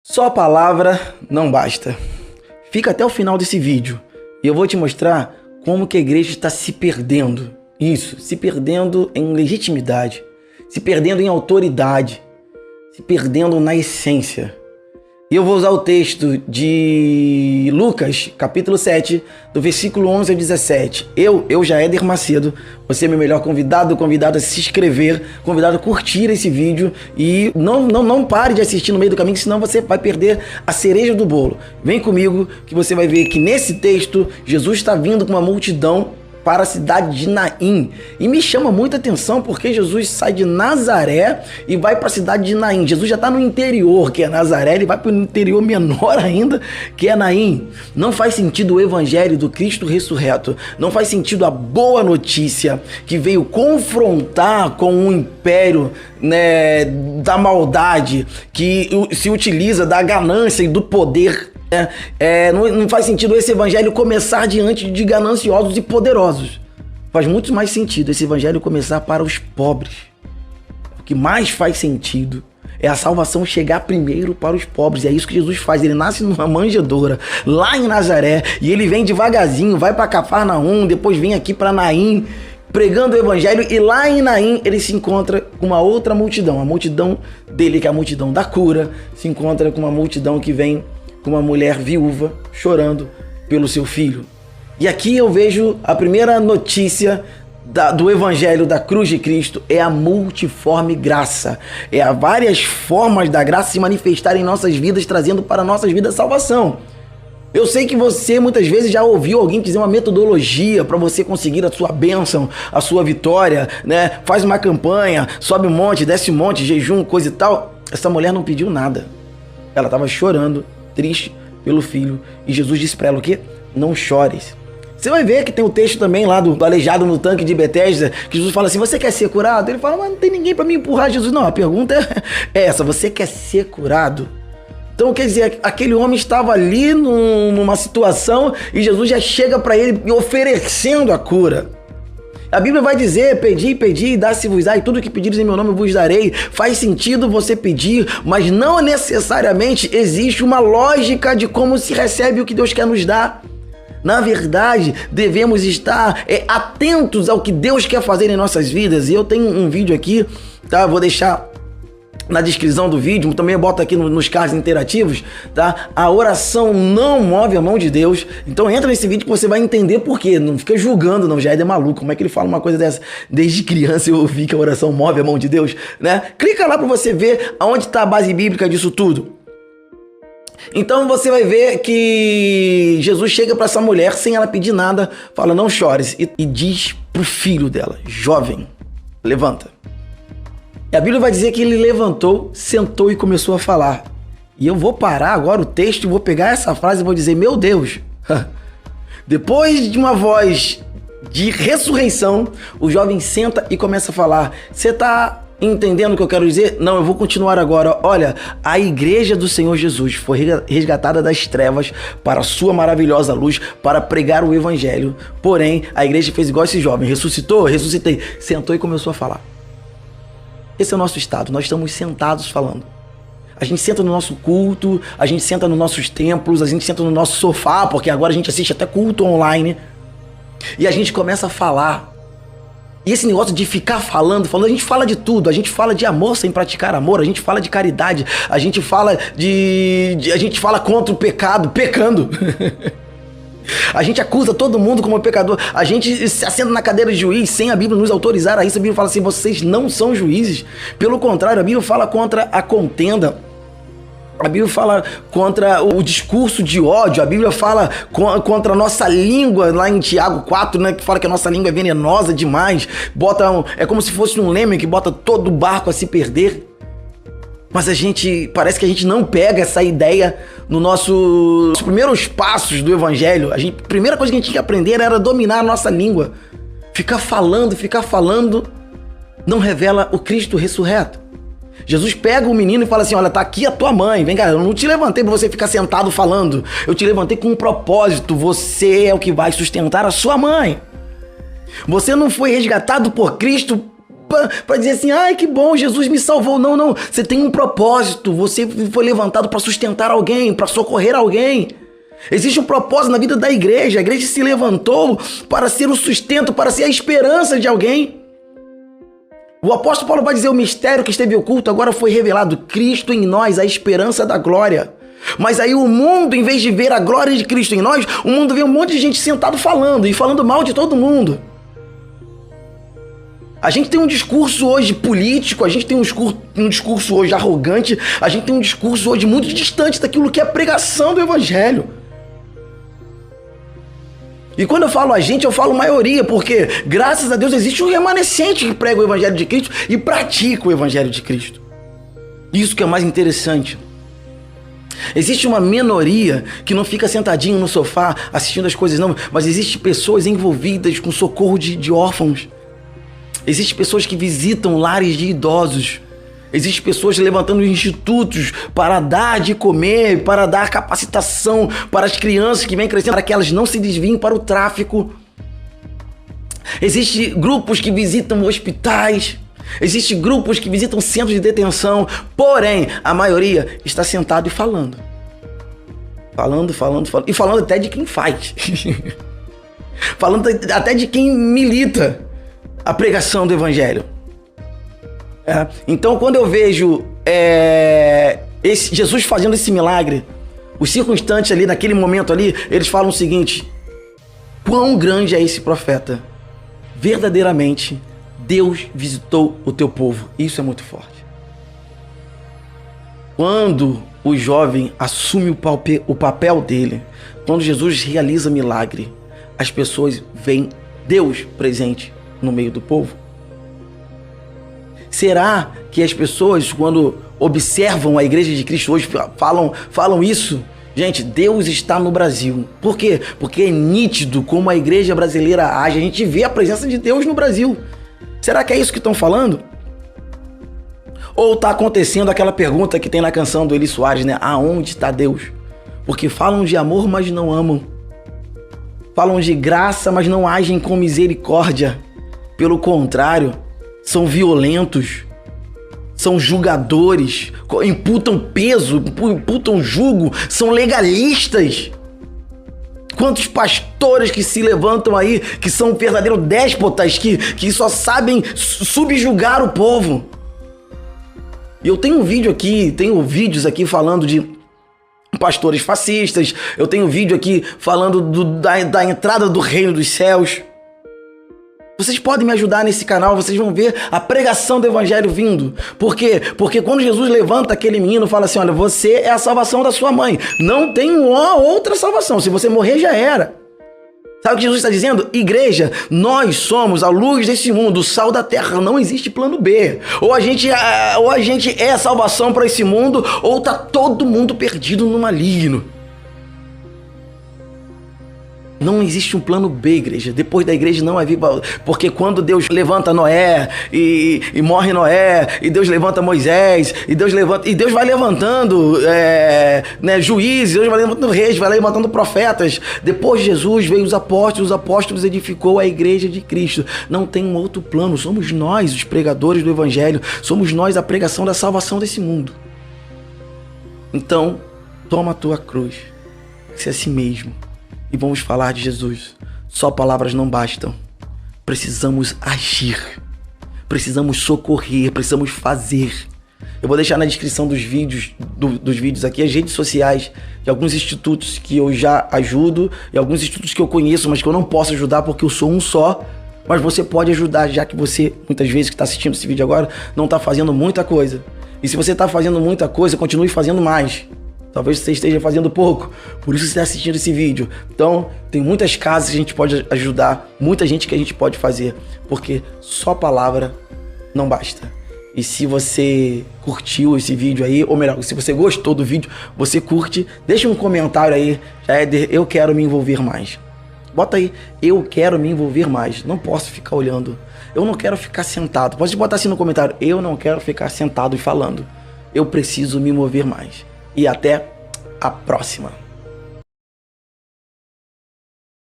Só a palavra não basta. Fica até o final desse vídeo e eu vou te mostrar como que a igreja está se perdendo. Isso, se perdendo em legitimidade, se perdendo em autoridade, se perdendo na essência. E eu vou usar o texto de Lucas, capítulo 7, do versículo 11 ao 17. Eu, Jaéder Macedo, você é meu melhor convidado a se inscrever, convidado a curtir esse vídeo e não pare de assistir no meio do caminho, senão você vai perder a cereja do bolo. Vem comigo que você vai ver que nesse texto, Jesus está vindo com uma multidão para a cidade de Naim. E me chama muita atenção porque Jesus sai de Nazaré e vai para a cidade de Naim. Jesus já está no interior, que é Nazaré, ele vai para o interior menor ainda, que é Naim. Não faz sentido o evangelho do Cristo ressurreto. Não faz sentido a boa notícia que veio confrontar com um império, né, da maldade, que se utiliza da ganância e do poder. Não faz sentido esse evangelho começar diante de gananciosos e poderosos. Faz muito mais sentido esse evangelho começar para os pobres. O que mais faz sentido é a salvação chegar primeiro para os pobres. E é isso que Jesus faz. Ele nasce numa manjedoura lá em Nazaré e ele vem devagarzinho, vai para Cafarnaum, depois vem aqui para Naim, pregando o evangelho, e lá em Naim ele se encontra com uma outra multidão. A multidão dele, que é a multidão da cura, se encontra com uma multidão que vem com uma mulher viúva chorando pelo seu filho. E aqui eu vejo a primeira notícia do evangelho da cruz de Cristo, é a multiforme graça. É a várias formas da graça se manifestarem em nossas vidas, trazendo para nossas vidas salvação. Eu sei que você muitas vezes já ouviu alguém dizer uma metodologia para você conseguir a sua bênção, a sua vitória, né? Faz uma campanha, sobe um monte, desce um monte, jejum, coisa e tal. Essa mulher não pediu nada. Ela estava chorando, triste pelo filho, e Jesus disse para ela o quê? Não chores. Você vai ver que tem o texto também lá do aleijado no tanque de Betesda, que Jesus fala assim: você quer ser curado? Ele fala: mas não tem ninguém para me empurrar. Jesus: não, a pergunta é essa, você quer ser curado? Então, quer dizer, aquele homem estava ali numa situação e Jesus já chega para ele oferecendo a cura. A Bíblia vai dizer: pedi, e dá-se-vos-á, e tudo que pedires em meu nome eu vos darei. Faz sentido você pedir, mas não necessariamente existe uma lógica de como se recebe o que Deus quer nos dar. Na verdade, devemos estar atentos ao que Deus quer fazer em nossas vidas. E eu tenho um vídeo aqui, tá? Vou deixar na descrição do vídeo, também boto aqui nos cards interativos, tá? A oração não move a mão de Deus. Então entra nesse vídeo que você vai entender por quê. Não fica julgando, não, já é maluco. Como é que ele fala uma coisa dessa? Desde criança eu ouvi que a oração move a mão de Deus, né? Clica lá para você ver aonde está a base bíblica disso tudo. Então você vai ver que Jesus chega para essa mulher sem ela pedir nada, fala: não chores, e diz pro filho dela: jovem, levanta. E a Bíblia vai dizer que ele levantou, sentou e começou a falar. E eu vou parar agora o texto e vou pegar essa frase e vou dizer: meu Deus, depois de uma voz de ressurreição, o jovem senta e começa a falar. Você está entendendo o que eu quero dizer? Não, eu vou continuar agora. Olha, a igreja do Senhor Jesus foi resgatada das trevas para a sua maravilhosa luz, para pregar o evangelho. Porém, a igreja fez igual esse jovem: ressuscitou, ressuscitei. Sentou e começou a falar. Esse é o nosso estado, nós estamos sentados falando. A gente senta no nosso culto, a gente senta nos nossos templos, a gente senta no nosso sofá, porque agora a gente assiste até culto online, e a gente começa a falar. E esse negócio de ficar falando, a gente fala de tudo. A gente fala de amor sem praticar amor, a gente fala de caridade, a gente fala a gente fala contra o pecado, pecando. A gente acusa todo mundo como pecador. A gente se assenta na cadeira de juiz sem a Bíblia nos autorizar a isso. A Bíblia fala assim: vocês não são juízes. Pelo contrário, a Bíblia fala contra a contenda. A Bíblia fala contra o discurso de ódio. A Bíblia fala contra a nossa língua, lá em Tiago 4, né, que fala que a nossa língua é venenosa demais. É como se fosse um leme que bota todo o barco a se perder. Mas parece que a gente não pega essa ideia nos primeiros passos do evangelho. A primeira coisa que a gente tinha que aprender era dominar a nossa língua. Ficar falando não revela o Cristo ressurreto. Jesus pega o menino e fala assim: olha, tá aqui a tua mãe, vem cá, eu não te levantei pra você ficar sentado falando, eu te levantei com um propósito, você é o que vai sustentar a sua mãe. Você não foi resgatado por Cristo para dizer assim, ai, que bom, Jesus me salvou. Não, não. Você tem um propósito. Você foi levantado para sustentar alguém, para socorrer alguém. Existe um propósito na vida da igreja. A igreja se levantou para ser o sustento, para ser a esperança de alguém. O apóstolo Paulo vai dizer, o mistério que esteve oculto agora foi revelado. Cristo em nós, a esperança da glória. Mas aí o mundo, em vez de ver a glória de Cristo em nós, o mundo vê um monte de gente sentado falando e falando mal de todo mundo. A gente tem um discurso hoje político, a gente tem um discurso hoje arrogante, a gente tem um discurso hoje muito distante daquilo que é a pregação do evangelho. E quando eu falo a gente, eu falo maioria, porque graças a Deus existe um remanescente que prega o evangelho de Cristo e pratica o evangelho de Cristo. Isso que é mais interessante. Existe uma minoria que não fica sentadinho no sofá assistindo as coisas não, mas existem pessoas envolvidas com socorro de órfãos. Existem pessoas que visitam lares de idosos. Existem pessoas levantando institutos para dar de comer, para dar capacitação para as crianças que vêm crescendo, para que elas não se desviem para o tráfico. Existem grupos que visitam hospitais. Existem grupos que visitam centros de detenção. Porém, a maioria está sentado e falando. Falando. E falando até de quem faz. Falando até de quem milita a pregação do evangelho. Então, quando eu vejo Jesus fazendo esse milagre, os circunstantes ali, naquele momento ali, eles falam o seguinte: quão grande é esse profeta? Verdadeiramente, Deus visitou o teu povo. Isso é muito forte. Quando o jovem assume o papel dele, quando Jesus realiza milagre, as pessoas veem Deus presente no meio do povo. Será que as pessoas, quando observam a igreja de Cristo hoje, falam isso? Gente, Deus está no Brasil. Por quê? Porque é nítido como a igreja brasileira age. A gente vê a presença de Deus no Brasil. Será que é isso que estão falando? Ou está acontecendo aquela pergunta que tem na canção do Eli Soares, né? Aonde está Deus? Porque falam de amor, mas não amam. Falam de graça, mas não agem com misericórdia. Pelo contrário, são violentos, são julgadores, imputam peso, imputam jugo, são legalistas. Quantos pastores que se levantam aí, que são verdadeiros déspotas, que só sabem subjugar o povo. E eu tenho vídeos aqui falando de pastores fascistas, eu tenho vídeo aqui falando da entrada do reino dos céus. Vocês podem me ajudar nesse canal, vocês vão ver a pregação do evangelho vindo. Por quê? Porque quando Jesus levanta aquele menino e fala assim, olha, você é a salvação da sua mãe. Não tem uma outra salvação. Se você morrer, já era. Sabe o que Jesus está dizendo? Igreja, nós somos a luz desse mundo, o sal da terra. Não existe plano B. Ou a gente é a salvação para esse mundo, ou tá todo mundo perdido no maligno. Não existe um plano B, igreja. Depois da igreja não havia... Porque quando Deus levanta Noé e morre Noé, e Deus levanta Moisés, e Deus vai levantando juízes, Deus vai levantando reis, vai levantando profetas. Depois de Jesus veio os apóstolos edificou a igreja de Cristo. Não tem um outro plano. Somos nós os pregadores do evangelho. Somos nós a pregação da salvação desse mundo. Então, toma a tua cruz. Se é assim mesmo. E vamos falar de Jesus. Só palavras não bastam. Precisamos agir. Precisamos socorrer. Precisamos fazer. Eu vou deixar na descrição dos vídeos aqui as redes sociais de alguns institutos que eu já ajudo e alguns institutos que eu conheço, mas que eu não posso ajudar porque eu sou um só. Mas você pode ajudar, já que você, muitas vezes que está assistindo esse vídeo agora, não está fazendo muita coisa. E se você está fazendo muita coisa, continue fazendo mais. Talvez você esteja fazendo pouco, por isso você está assistindo esse vídeo. Então, tem muitas casas que a gente pode ajudar, muita gente que a gente pode fazer, porque só palavra não basta. E se você curtiu esse vídeo aí, ou melhor, se você gostou do vídeo, você curte, deixa um comentário aí, eu quero me envolver mais. Bota aí, eu quero me envolver mais, não posso ficar olhando, eu não quero ficar sentado. Pode botar assim no comentário, eu não quero ficar sentado e falando, eu preciso me mover mais. E até a próxima.